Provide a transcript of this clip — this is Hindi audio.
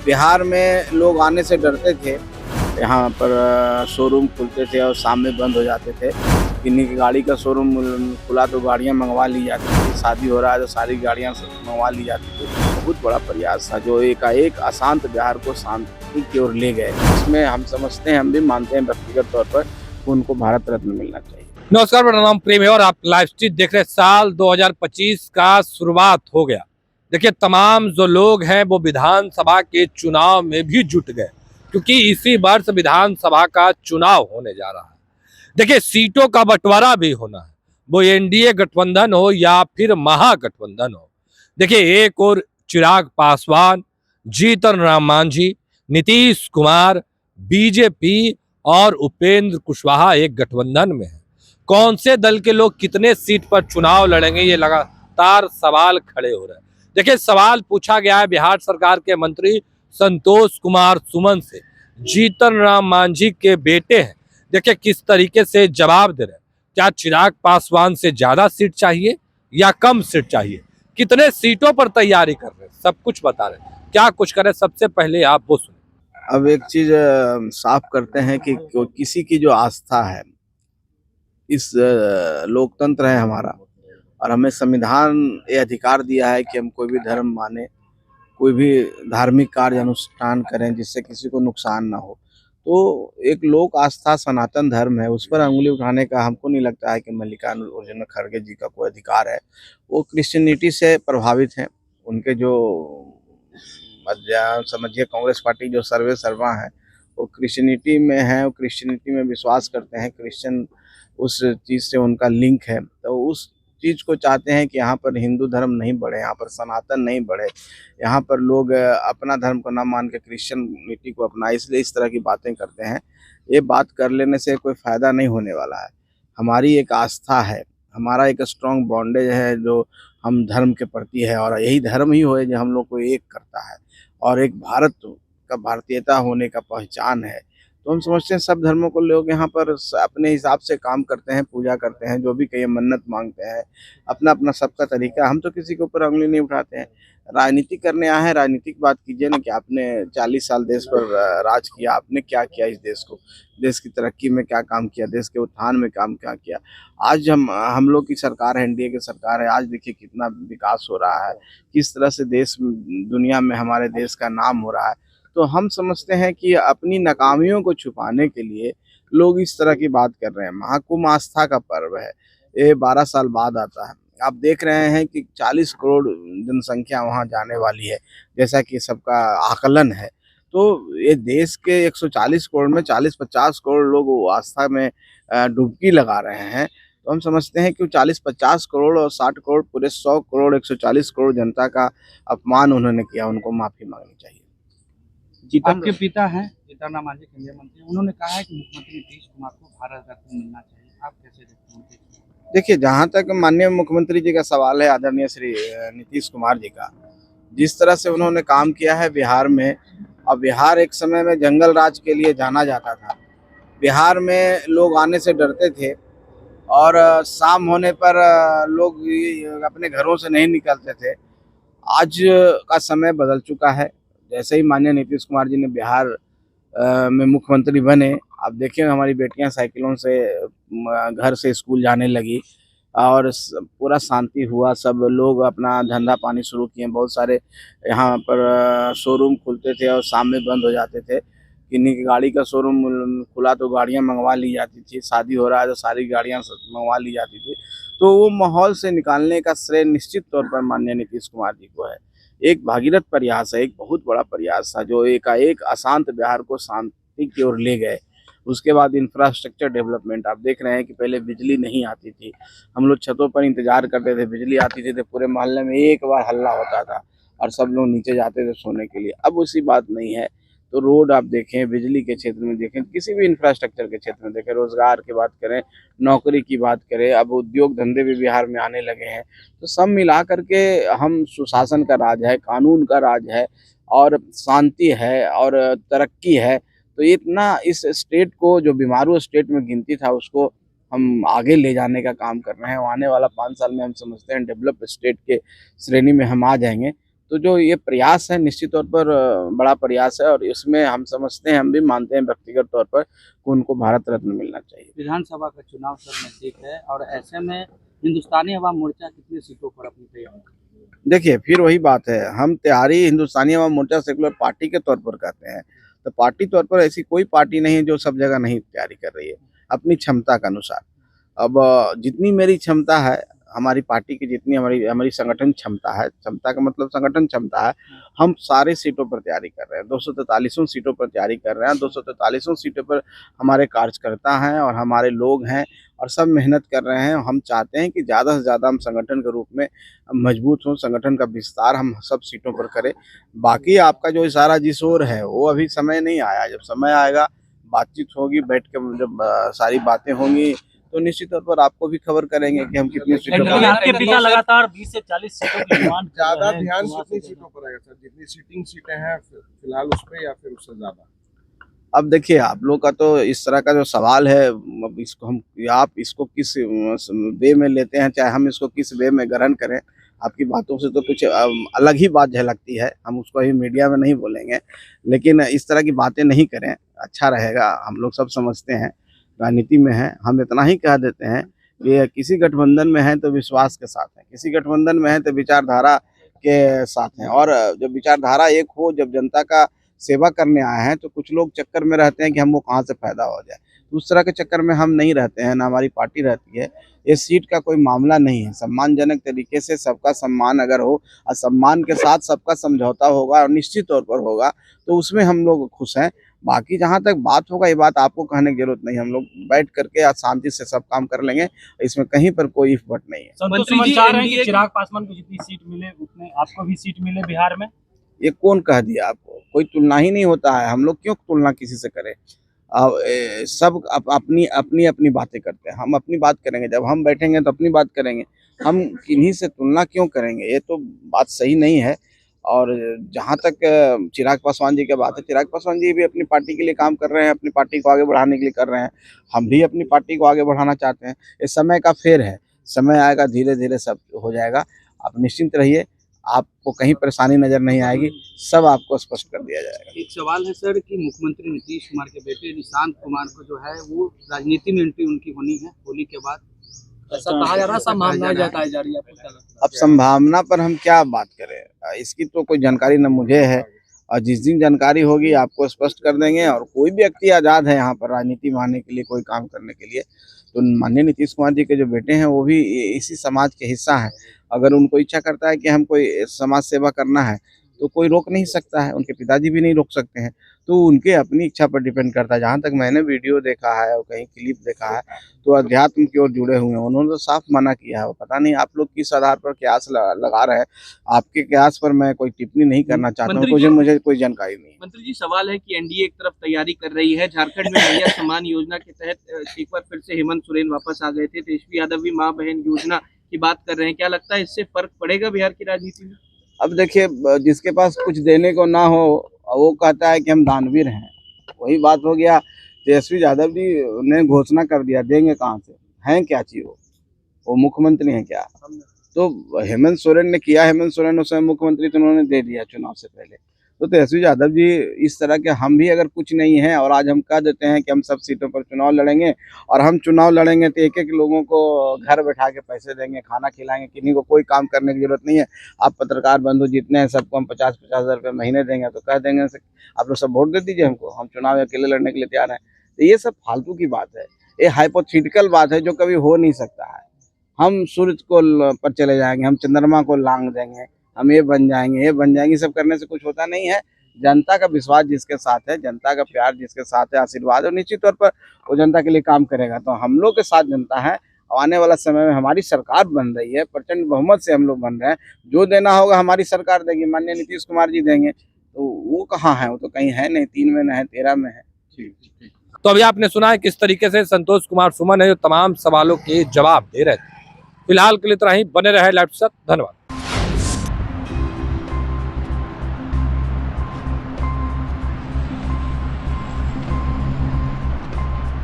बिहार में लोग आने से डरते थे। यहाँ पर शोरूम खुलते थे और सामने बंद हो जाते थे। किन्हीं की गाड़ी का शोरूम खुला तो गाड़ियाँ मंगवा ली जाती थी। शादी हो रहा है तो सारी गाड़ियाँ मंगवा ली जाती थी। बहुत बड़ा प्रयास था जो एकाएक अशांत बिहार को शांति की ओर ले गए। इसमें हम समझते हैं, हम भी मानते हैं व्यक्तिगत तौर पर कि उनको भारत रत्न मिलना चाहिए। नमस्कार, मेरा नाम प्रेम है और आप लाइव स्ट्रीट देख रहे हैं। साल 2025 का शुरुआत हो गया। देखिए, तमाम जो लोग हैं वो विधानसभा के चुनाव में भी जुट गए, क्योंकि इसी वर्ष विधानसभा का चुनाव होने जा रहा है। देखिए, सीटों का बंटवारा भी होना है, वो एनडीए गठबंधन हो या फिर महागठबंधन हो। देखिए, एक और चिराग पासवान, जीतन राम मांझी, नीतीश कुमार, बीजेपी और उपेंद्र कुशवाहा एक गठबंधन में है। कौन से दल के लोग कितने सीट पर चुनाव लड़ेंगे, ये लगातार सवाल खड़े हो रहे हैं। देखिए, सवाल पूछा गया है बिहार सरकार के मंत्री संतोष कुमार सुमन से। जीतन राम मांझी के बेटे हैं। देखिए, किस तरीके से जवाब दे रहे हैं। क्या चिराग पासवान से ज्यादा सीट चाहिए या कम सीट चाहिए, कितने सीटों पर तैयारी कर रहे हैं, सब कुछ बता रहे हैं। क्या कुछ करें, सबसे पहले आप वो सुने। अब एक चीज साफ करते हैं कि किसी की जो आस्था है, इस लोकतंत्र है हमारा और हमें संविधान ये अधिकार दिया है कि हम कोई भी धर्म माने, कोई भी धार्मिक कार्य अनुष्ठान करें जिससे किसी को नुकसान ना हो। तो एक लोक आस्था सनातन धर्म है, उस पर अंगुली उठाने का हमको नहीं लगता है कि मल्लिकार्जुन खड़गे जी का कोई अधिकार है। वो क्रिश्चियनिटी से प्रभावित हैं। उनके जो समझिए कांग्रेस पार्टी जो सर्वे सर्वा है वो क्रिश्चियनिटी में है, वो क्रिश्चियनिटी में विश्वास करते हैं। क्रिश्चियन उस चीज़ से उनका लिंक है, तो उस चीज़ को चाहते हैं कि यहाँ पर हिंदू धर्म नहीं बढ़े, यहाँ पर सनातन नहीं बढ़े, यहाँ पर लोग अपना धर्म को ना मान के क्रिश्चियनिटी को अपना, इसलिए इस तरह की बातें करते हैं। ये बात कर लेने से कोई फ़ायदा नहीं होने वाला है। हमारी एक आस्था है, हमारा एक स्ट्रॉन्ग बॉन्डेज है जो हम धर्म के प्रति है, और यही धर्म ही हो जो हम लोग को एक करता है और एक भारत का भारतीयता होने का पहचान है। तो हम समझते हैं सब धर्मों को लोग यहाँ पर अपने हिसाब से काम करते हैं, पूजा करते हैं, जो भी कहीं मन्नत मांगते हैं, अपना अपना सबका तरीका। हम तो किसी के ऊपर उंगली नहीं उठाते हैं। राजनीति करने आए हैं, राजनीतिक बात कीजिए ना कि आपने 40 साल देश पर राज किया, आपने क्या किया इस देश को, देश की तरक्की में क्या काम किया, देश के उत्थान में काम क्या किया। आज हम लोग की सरकार है, एनडीए की सरकार है। आज देखिए कितना विकास हो रहा है, किस तरह से देश दुनिया में हमारे देश का नाम हो रहा है। तो हम समझते हैं कि अपनी नाकामियों को छुपाने के लिए लोग इस तरह की बात कर रहे हैं। महाकुंभ आस्था का पर्व है, ये 12 साल बाद आता है। आप देख रहे हैं कि 40 करोड़ जनसंख्या वहाँ जाने वाली है, जैसा कि सबका आकलन है। तो ये देश के 140 करोड़ में 40-50 करोड़ लोग वो आस्था में डुबकी लगा रहे हैं। तो हम समझते हैं कि 40-50 करोड़ और 60 करोड़, पूरे 100 करोड़ 140 करोड़ जनता का अपमान उन्होंने किया, उनको माफ़ी मांगनी चाहिए। आपके पिता हैं जीतन राम मांझी, केंद्रीय मंत्री, उन्होंने कहा है कि मुख्यमंत्री नीतीश कुमार को भारत रत्न मिलना चाहिए। आप कैसे देखते हैं? देखिए, जहाँ तक माननीय मुख्यमंत्री जी का सवाल है, आदरणीय श्री नीतीश कुमार जी का, जिस तरह से उन्होंने काम किया है बिहार में, और बिहार एक समय में जंगल राज के लिए जाना जाता था। बिहार में लोग आने से डरते थे और शाम होने पर लोग अपने घरों से नहीं निकलते थे। आज का समय बदल चुका है। जैसे ही माननीय नीतीश कुमार जी ने बिहार में मुख्यमंत्री बने, आप देखिए हमारी बेटियां साइकिलों से घर से स्कूल जाने लगी और पूरा शांति हुआ। सब लोग अपना धंधा पानी शुरू किए। बहुत सारे यहाँ पर शोरूम खुलते थे और शाम में बंद हो जाते थे। किन्हीं की गाड़ी का शोरूम खुला तो गाड़ियाँ मंगवा ली जाती थी। शादी हो रहा है तो सारी गाड़ियाँ मंगवा ली जाती थी। तो वो माहौल से निकालने का श्रेय निश्चित तौर पर माननीय नीतीश कुमार जी को है। एक भागीरथ प्रयास है, एक बहुत बड़ा प्रयास था जो एकाएक अशांत बिहार को शांति की ओर ले गए। उसके बाद इंफ्रास्ट्रक्चर डेवलपमेंट, आप देख रहे हैं कि पहले बिजली नहीं आती थी, हम लोग छतों पर इंतजार करते थे, बिजली आती थी तो पूरे मोहल्ले में एक बार हल्ला होता था और सब लोग नीचे जाते थे सोने के लिए। अब उसी बात नहीं है। तो रोड आप देखें, बिजली के क्षेत्र में देखें, किसी भी इंफ्रास्ट्रक्चर के क्षेत्र में देखें, रोजगार की बात करें, नौकरी की बात करें, अब उद्योग धंधे भी बिहार में आने लगे हैं। तो सब मिला करके हम सुशासन का राज है, कानून का राज है और शांति है और तरक्की है। तो इतना इस स्टेट को, जो बीमारू स्टेट में गिनती था, उसको हम आगे ले जाने का काम कर रहे हैं। आने वाला 5 साल में हम समझते हैं डेवलप स्टेट के श्रेणी में हम आ जाएंगे। तो जो ये प्रयास है निश्चित तौर पर बड़ा प्रयास है, और इसमें हम समझते हैं, हम भी मानते हैं व्यक्तिगत तौर पर कि उनको भारत रत्न मिलना चाहिए। विधानसभा का चुनाव सर नजदीक है और ऐसे में हिंदुस्तानी अवाम मोर्चा कितनी सीटों पर अपनी तैयारी? देखिए, फिर वही बात है, हम तैयारी हिंदुस्तानी अवाम मोर्चा सेकुलर पार्टी के तौर पर करते हैं, तो पार्टी तौर पर ऐसी कोई पार्टी नहीं है जो सब जगह नहीं तैयारी कर रही है अपनी क्षमता के अनुसार। अब जितनी मेरी क्षमता है, हमारी पार्टी की जितनी हमारी हमारी संगठन क्षमता है, क्षमता का मतलब संगठन क्षमता है, हम सारे सीटों पर तैयारी कर रहे हैं, 243 सीटों पर तैयारी कर रहे हैं। 243 सीटों पर हमारे कार्यकर्ता हैं और हमारे लोग हैं और सब मेहनत कर रहे हैं। हम चाहते हैं कि ज़्यादा से ज़्यादा हम संगठन के रूप में मजबूत हों, संगठन का विस्तार हम सब सीटों पर करें। बाकी आपका जो इशारा जिस ओर है वो अभी समय नहीं आया, जब समय आएगा, बातचीत होगी, बैठ के जब सारी बातें होंगी तो निश्चित तौर पर आपको भी खबर करेंगे कि हम कितनी सीटों पर। आपके पिता लगातार 20 से 40 सीटों की डिमांड कर ज्यादा रहे हैं। ध्यान कितनी सीटों पर आएगा सर, जितनी सीटिंग सीटें हैं फिलहाल उस पे, या फिर उससे ज्यादा? अब देखिए, आप लोग का तो इस तरह का जो सवाल है, अब इसको हम, आप इसको किस वे में लेते हैं, चाहे हम इसको किस वे में ग्रहण करें, आपकी बातों से तो कुछ अलग ही बात झलकती है। हम उसको अभी मीडिया में नहीं बोलेंगे, लेकिन इस तरह की बातें नहीं करें, अच्छा रहेगा। हम लोग सब समझते हैं, राजनीति में हैं, हम इतना ही कह देते हैं कि किसी गठबंधन में है तो विश्वास के साथ है, किसी गठबंधन में है तो विचारधारा के साथ हैं, और जब विचारधारा एक हो, जब जनता का सेवा करने आए हैं, तो कुछ लोग चक्कर में रहते हैं कि हमको कहाँ से फायदा हो जाए। तो उस तरह के चक्कर में हम नहीं रहते हैं, ना हमारी पार्टी रहती है। ये सीट का कोई मामला नहीं है, सम्मानजनक तरीके से सबका सम्मान अगर हो और सम्मान के साथ सबका समझौता होगा और निश्चित तौर पर होगा, तो उसमें हम लोग खुश हैं। बाकी जहाँ तक बात होगा, ये बात आपको कहने की जरूरत नहीं, हम लोग बैठ करके आज शांति से सब काम कर लेंगे, इसमें कहीं पर कोई इफर्ट नहीं है। संतोष सुमन चाह रहे हैं कि चिराग पासवान को जितनी सीट मिले उतने आपको भी सीट मिले बिहार में। ये कौन कह दिया आपको? कोई तुलना ही नहीं होता है, हम लोग क्यों तुलना किसी से करें? अब सब अपनी अपनी अपनी बातें करते हैं, हम अपनी बात करेंगे, जब हम बैठेंगे तो अपनी बात करेंगे, हम किन्हीं से तुलना क्यों करेंगे? ये तो बात सही नहीं है। और जहाँ तक चिराग पासवान जी की बात है, चिराग पासवान जी भी अपनी पार्टी के लिए काम कर रहे हैं, अपनी पार्टी को आगे बढ़ाने के लिए कर रहे हैं, हम भी अपनी पार्टी को आगे बढ़ाना चाहते हैं। ये समय का फेर है, समय आएगा, धीरे धीरे सब हो जाएगा, आप निश्चिंत रहिए, आपको कहीं परेशानी नजर नहीं आएगी, सब आपको स्पष्ट कर दिया जाएगा। एक सवाल है सर कि मुख्यमंत्री नीतीश कुमार के बेटे निशांत कुमार को जो है वो राजनीति में एंट्री उनकी होनी है होली के बाद, ऐसा कहा जा रहा है, संभावना जताई जा रही है, आपको क्या लगता है? अब संभावना पर हम क्या बात करें, इसकी तो कोई जानकारी न मुझे है, और जिस दिन जानकारी होगी आपको स्पष्ट कर देंगे। और कोई भी व्यक्ति आज़ाद है यहाँ पर राजनीति में आने के लिए, कोई काम करने के लिए। तो माननीय नीतीश कुमार जी के जो बेटे हैं वो भी इसी समाज के हिस्सा हैं। अगर उनको इच्छा करता है कि हम कोई समाज सेवा करना है तो कोई रोक नहीं सकता है, उनके पिताजी भी नहीं रोक सकते हैं, तो उनके अपनी इच्छा पर डिपेंड करता है। जहाँ तक मैंने वीडियो देखा है और कहीं क्लिप देखा है, तो अध्यात्म की ओर जुड़े हुए हैं, उन्होंने तो साफ मना किया है। पता नहीं आप लोग किस आधार पर कयास लगा रहे हैं, आपके कयास पर मैं कोई टिप्पणी नहीं करना चाहता हूँ, मुझे कोई जानकारी नहीं है। मंत्री जी, सवाल है कि एनडीए एक तरफ तैयारी कर रही है, झारखंड में भैया सम्मान योजना के तहत एक बार फिर से हेमंत सोरेन वापस आ गए थे, तेजस्वी यादव भी माँ बहन योजना की बात कर रहे हैं, क्या लगता है इससे फर्क पड़ेगा बिहार की राजनीति में? अब देखिए, जिसके पास कुछ देने को ना हो वो कहता है कि हम दानवीर हैं, वही बात हो गया। तेजस्वी यादव जी ने घोषणा कर दिया, देंगे कहाँ से? हैं क्या चीज वो मुख्यमंत्री हैं क्या? तो हेमंत सोरेन ने किया, हेमंत सोरेन उस समय मुख्यमंत्री, तो उन्होंने दे दिया चुनाव से पहले। तो तेजस्वी यादव जी इस तरह के, हम भी अगर कुछ नहीं है और आज हम कह देते हैं कि हम सब सीटों पर चुनाव लड़ेंगे, और हम चुनाव लड़ेंगे तो एक एक लोगों को घर बैठा के पैसे देंगे, खाना खिलाएंगे, किन्हीं को कोई काम करने की जरूरत नहीं है। आप पत्रकार बंधु जितने हैं सबको हम 50-50 हज़ार रुपये महीने देंगे, तो कह देंगे आप लोग सब वोट दे दीजिए हमको, हम चुनाव अकेले लड़ने के लिए तैयार हैं। तो ये सब फालतू की बात है, ये हाइपोथेटिकल बात है जो कभी हो नहीं सकता है। हम सूरज को पर चले जाएंगे, हम चंद्रमा को लांग देंगे, हम ये बन जाएंगे, ये बन जाएंगे, सब करने से कुछ होता नहीं है। जनता का विश्वास जिसके साथ है, जनता का प्यार जिसके साथ है, आशीर्वाद, और निश्चित तौर पर वो जनता के लिए काम करेगा। तो हम लोग के साथ जनता है, आने वाला समय में हमारी सरकार बन रही है, प्रचंड बहुमत से हम लोग बन रहे हैं, जो देना होगा हमारी सरकार देगी, माननीय नीतीश कुमार जी देंगे। तो वो कहाँ है? वो तो कहीं है नहीं, 3 में न है, 13 में है। तो अभी आपने सुना है किस तरीके से संतोष कुमार सुमन है जो तमाम सवालों के जवाब दे रहे थे। फिलहाल के लिए इतना ही, बने रहे लाइव के साथ, धन्यवाद।